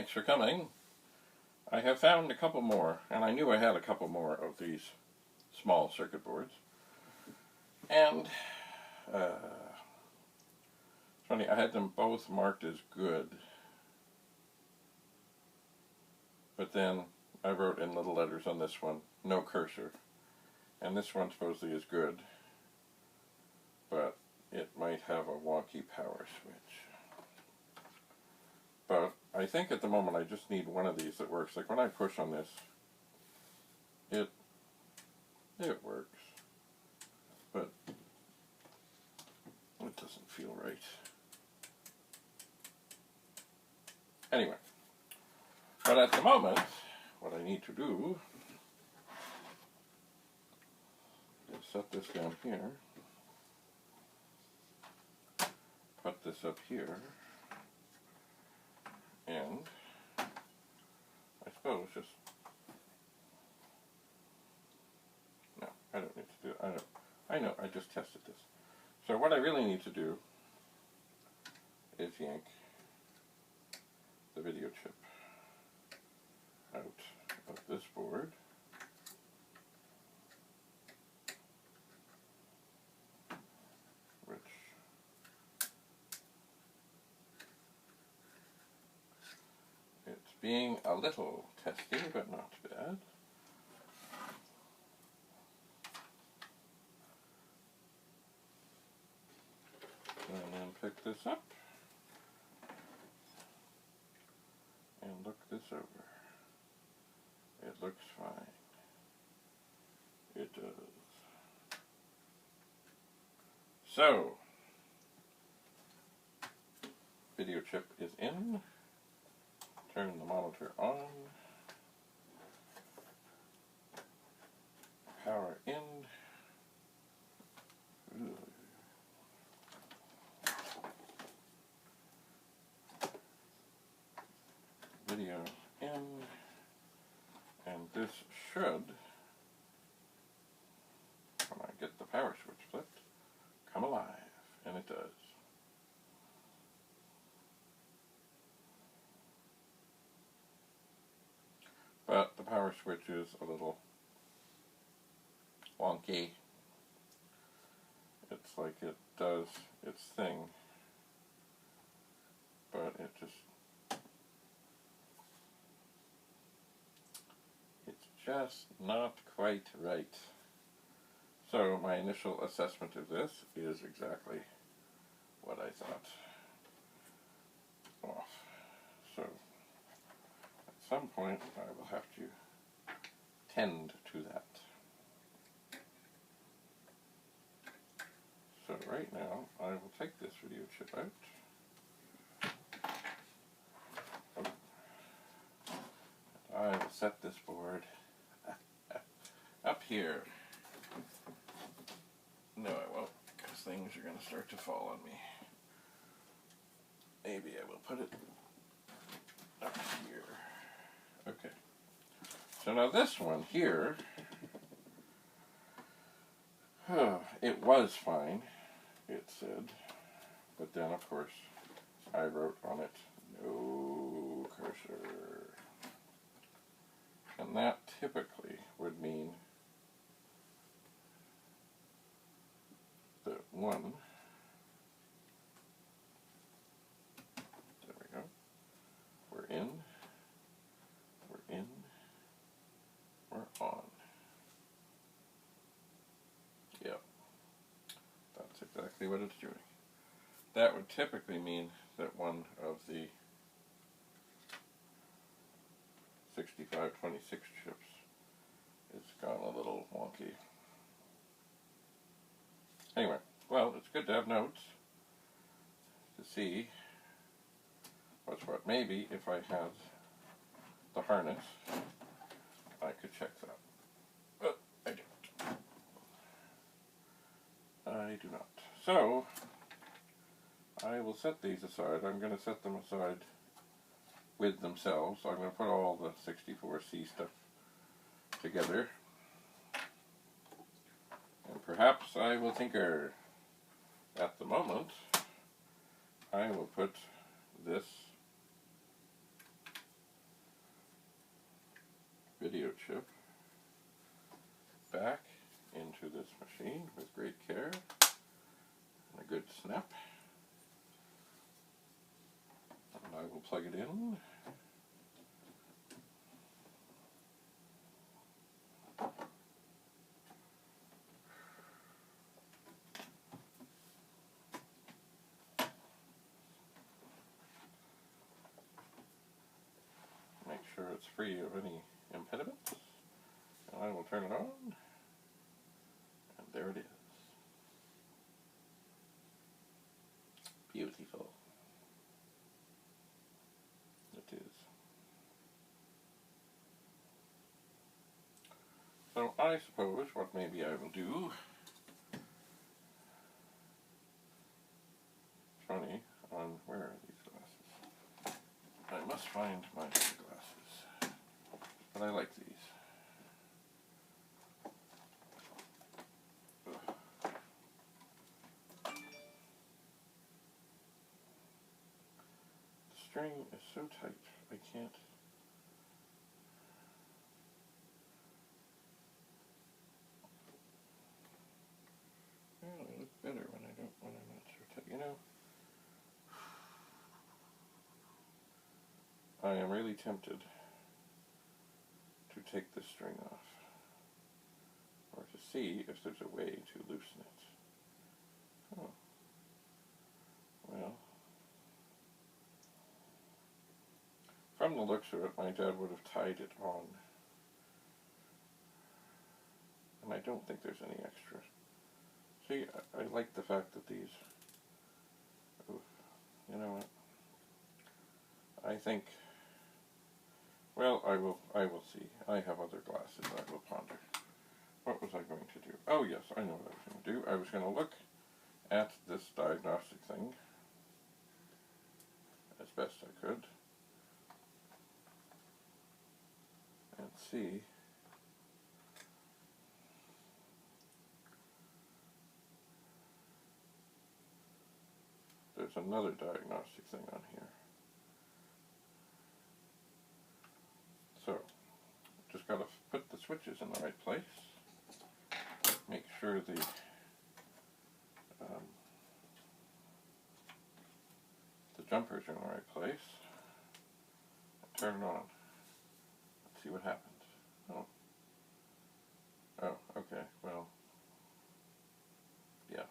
thanks for coming. I have found a couple more, and I knew I had a couple more of these small circuit boards. And it's funny, I had them both marked as good, but then I wrote in little letters on this one, no cursor. And this one supposedly is good, but it might have a wonky power switch. But I think at the moment I just need one of these that works. Like when I push on this, it works, but it doesn't feel right. Anyway, but at the moment, what I need to do is set this down here, put this up here, and I suppose just, no, I don't need to do it. I know, I just tested this. So what I really need to do is yank the video chip out of this board, which it's being a little testy, but not bad. And then pick this up and look this over. It looks fine. It does. So, video chip is in. Turn the monitor on. Power in. Ooh. Video in. And this should, when I get the power switch flipped, come alive. And it does. But the power switch is a little wonky. It's like it does its thing, but it's just not quite right. So my initial assessment of this is exactly what I thought off. So at some point I will have to tend to that. So right now I will take this video chip out. I will set this board up here. No, I won't, because things are going to start to fall on me. Maybe I will put it up here. Okay. So now this one here, it was fine, it said, but then of course I wrote on it, no cursor. And that typically would mean that one, there we go, we're in, we're on. Yep, that's exactly what it's doing. That would typically mean that one of the 6526 chips is gone a little wonky. Anyway, well, it's good to have notes to see what's what. Maybe if I had the harness, I could check that. But I don't. I do not. So, I will set these aside. I'm going to set them aside with themselves. I'm going to put all the 64C stuff together. And perhaps I will tinker. At the moment, I will put this video chip back into this machine with great care and a good snap. And I will plug it in. Make sure it's free of any impediments. And I will turn it on. And there it is. Beautiful. It is. So I suppose what maybe I will do, funny, on where are these glasses? I must find my glasses, but I like these. Ugh. The string is so tight, I can't. Well, they look better when I'm not so tight, you know. I am really tempted to take this string off, or to see if there's a way to loosen it. Oh. Well, from the looks of it, my dad would have tied it on. And I don't think there's any extra. See, I like the fact that these, you know what, I think, well, I will see. I have other glasses I will ponder. What was I going to do? Oh yes, I know what I was going to do. I was going to look at this diagnostic thing as best I could and see there's another diagnostic thing on here. So, just got to put the switches in the right place. Make sure the jumpers are in the right place. Turn it on. Let's see what happens. Oh. Oh, okay, well, yeah.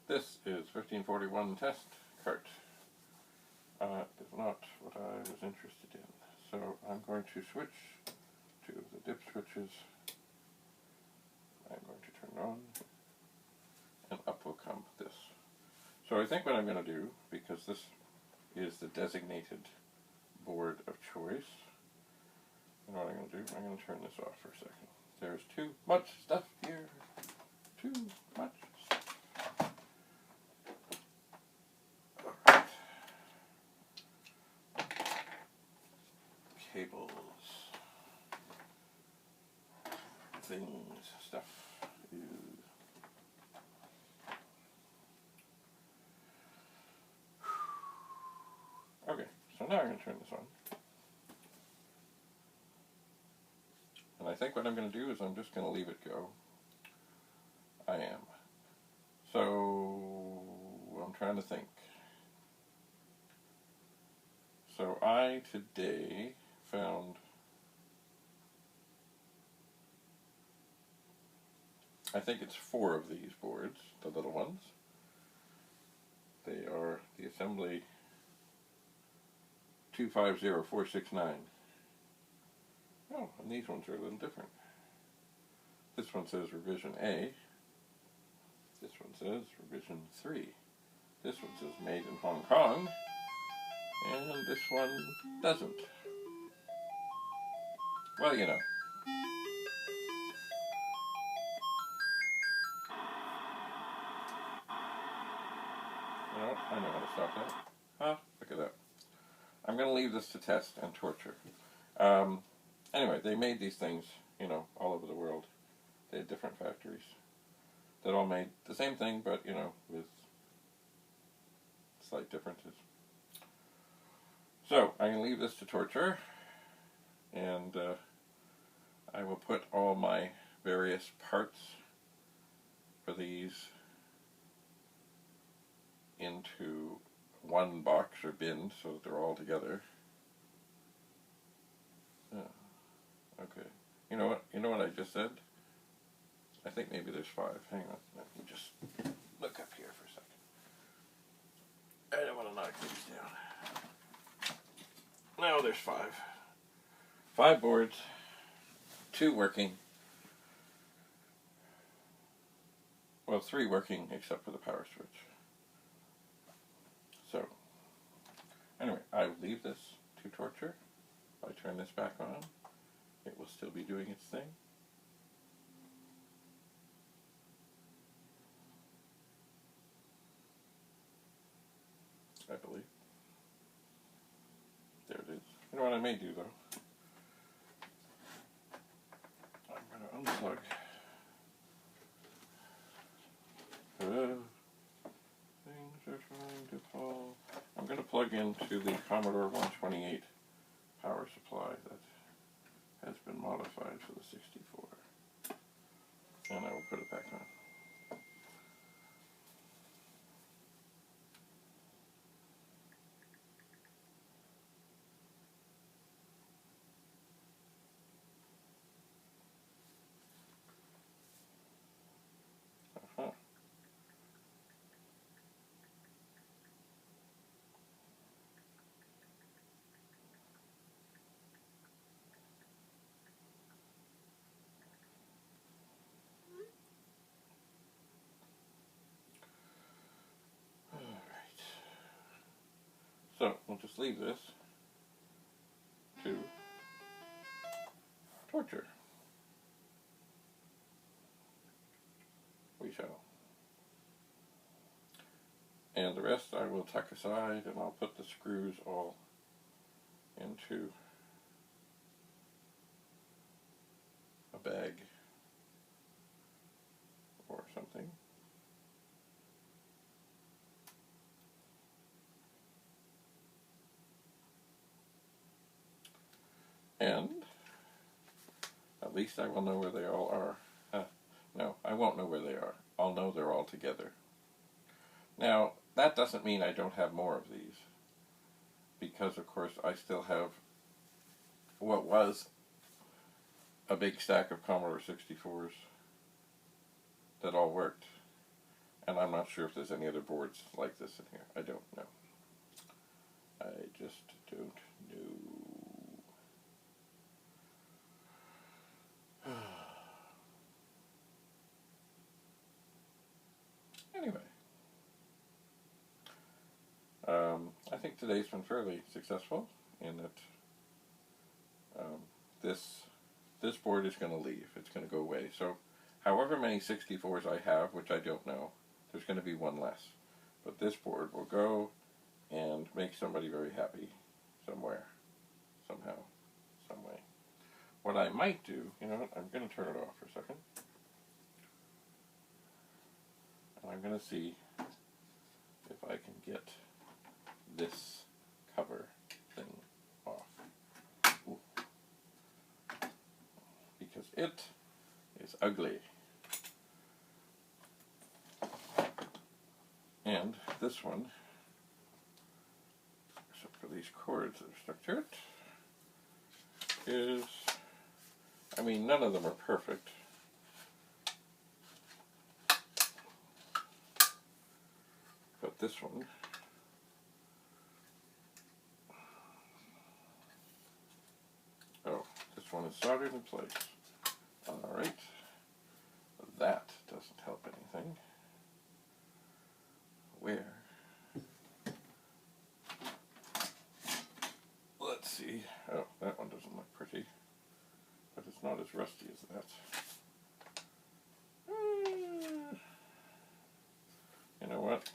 This is 1541 test cart. Is not what I was interested in. So I'm going to switch to the dip switches. I'm going to turn it on, and up will come this. So I think what I'm going to do, because this is the designated board of choice, and what I'm going to do, I'm going to turn this off for a second. There's too much stuff here. Too much stuff. Alright. Cables. Things. Stuff. Okay, so now I'm going to turn this on. And I think what I'm going to do is I'm just going to leave it go. I am. So, I'm trying to think. So I today found, I think it's 4 of these boards, the little ones. They are the assembly 250469. Oh, and these ones are a little different. This one says revision A. This one says revision 3. This one says made in Hong Kong. And this one doesn't. Well, you know. You know what? I know how to stop that. Huh? Look at that. I'm going to leave this to test and torture. Anyway, they made these things, you know, all over the world. They had different factories that all made the same thing, but, you know, with slight differences. So, I'm going to leave this to torture, and I will put all my various parts for these into one box or bin so that they're all together. Okay. You know what? You know what I just said? I think maybe there's 5. Hang on. Let me just look up here for a second. I don't want to knock these down. No, there's 5. 5 boards. 2 working. Well, 3 working except for the power switch. So, anyway, I will leave this to torture. If I turn this back on, it will still be doing its thing. I believe. There it is. You know what I may do, though? I'm going to unplug. Things are trying to fall. I'm going to plug into the Commodore 128 power supply that has been modified for the 64. And I will put it back on. So, we'll just leave this to torture. We shall. And the rest I will tuck aside, and I'll put the screws all into a bag or something. And at least I will know where they all are. No, I won't know where they are. I'll know they're all together. Now, that doesn't mean I don't have more of these, because of course I still have what was a big stack of Commodore 64s that all worked. And I'm not sure if there's any other boards like this in here. I don't know. I just don't know. Anyway, I think today's been fairly successful in that this board is going to leave. It's going to go away. So however many 64s I have, which I don't know, there's going to be one less. But this board will go and make somebody very happy somewhere, somehow, some way. What I might do, you know what, I'm going to turn it off for a second. And I'm going to see if I can get this cover thing off. Ooh. Because it is ugly. And this one, except for these cords that are stuck to it, is, I mean, none of them are perfect. But this one, oh, this one is soldered in place. Alright, that doesn't help anything. Where? Let's see. Oh, that one doesn't look pretty. But it's not as rusty as that. You know what?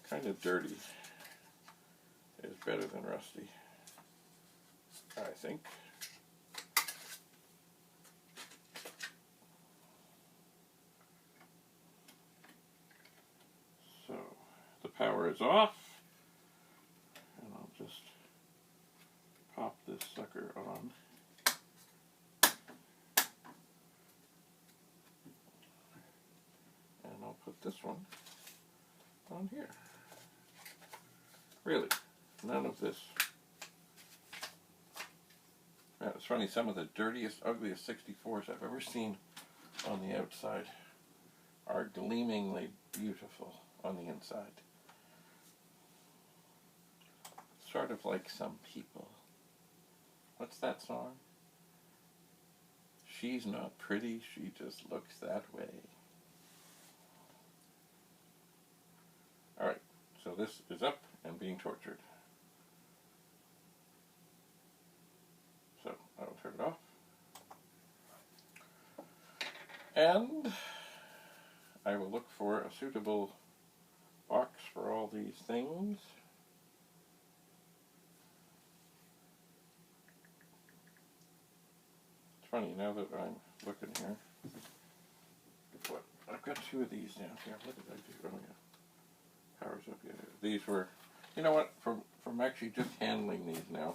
Kind of dirty is better than rusty, I think. So, the power is off, and I'll just pop this sucker on. And I'll put this one on here. Really, none of this. Yeah, it's funny, some of the dirtiest, ugliest 64s I've ever seen on the outside are gleamingly beautiful on the inside. Sort of like some people. What's that song? She's not pretty, she just looks that way. Alright, so this is up and being tortured. So I will turn it off. And I will look for a suitable box for all these things. It's funny, now that I'm looking here, what, I've got two of these down here. What did I do? Oh yeah, powers up. Yeah, these were, you know what, from actually just handling these now,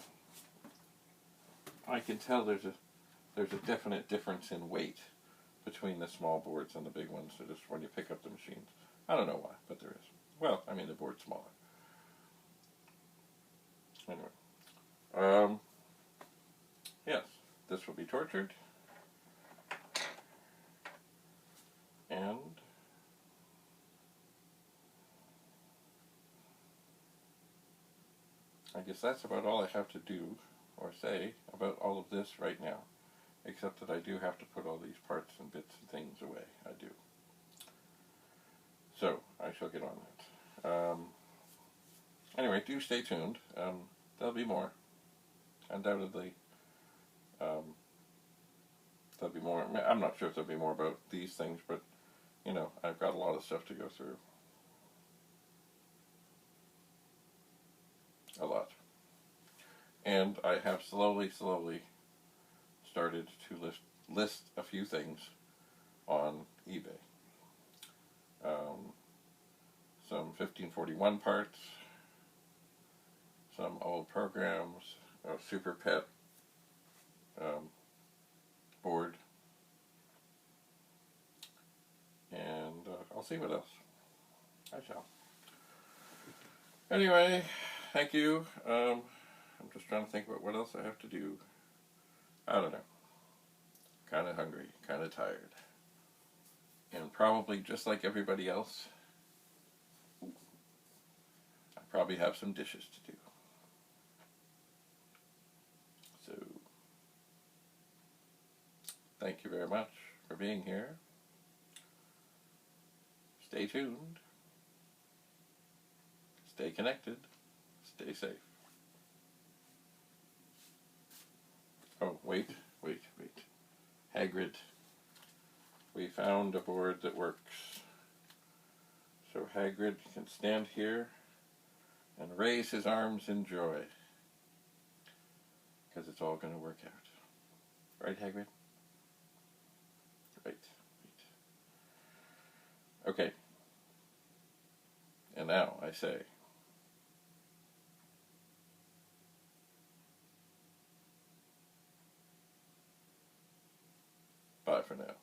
I can tell there's a definite difference in weight between the small boards and the big ones, so just when you pick up the machines. I don't know why, but there is. Well, I mean, the board's smaller. Anyway. Yes, this will be tortured. And I guess that's about all I have to do or say about all of this right now. Except that I do have to put all these parts and bits and things away. I do. So, I shall get on that. Anyway, do stay tuned. There'll be more. Undoubtedly. There'll be more. I'm not sure if there'll be more about these things, but, you know, I've got a lot of stuff to go through. A lot. And I have slowly started to list a few things on eBay. Some 1541 parts, some old programs, a Super Pet board, and I'll see what else. I shall. Anyway, thank you. I'm just trying to think about what else I have to do. I don't know. Kind of hungry, kind of tired. And probably just like everybody else, I probably have some dishes to do. So, thank you very much for being here. Stay tuned. Stay connected. Stay safe. Oh, wait. Hagrid. We found a board that works. So Hagrid can stand here and raise his arms in joy. Because it's all going to work out. Right, Hagrid? Right. Okay. And now I say, bye for now.